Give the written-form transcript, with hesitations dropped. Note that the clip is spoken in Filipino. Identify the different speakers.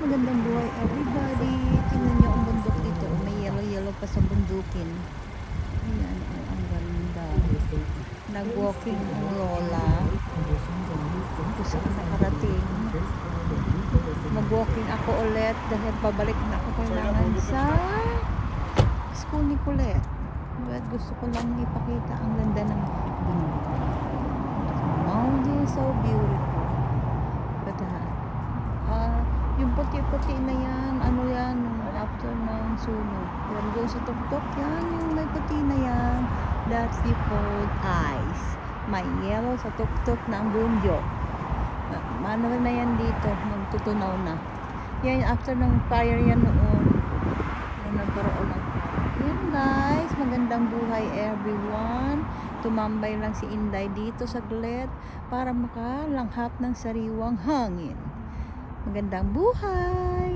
Speaker 1: Magandang buhay everybody. Tingnan niyo ang bundok dito. May yellow-yellow pa sa bundukin. Ayan, oh, ang ganda. Nag-walking ang lola. Kung saan nakarating. Mag-walking ako ulit dahil pabalik na ako kailangan sa school ni Colette. But gusto ko lang ipakita ang ganda ng bundok. Mountain is so beautiful. But yung puti-puti na yan, ano yan, after ng sunog. Yan doon sa tuktok, yan, yung may puti na yan, that's the cold ice. May yellow sa tuktok na ang bundok. Ano na yan dito, magtutunaw na. Yan, after ng fire yan noon. Yan, nagkaroon ng fire. Yan guys, magandang buhay everyone. Tumambay lang si Inday dito saglit para makalanghap ng sariwang hangin. Magandang buhay!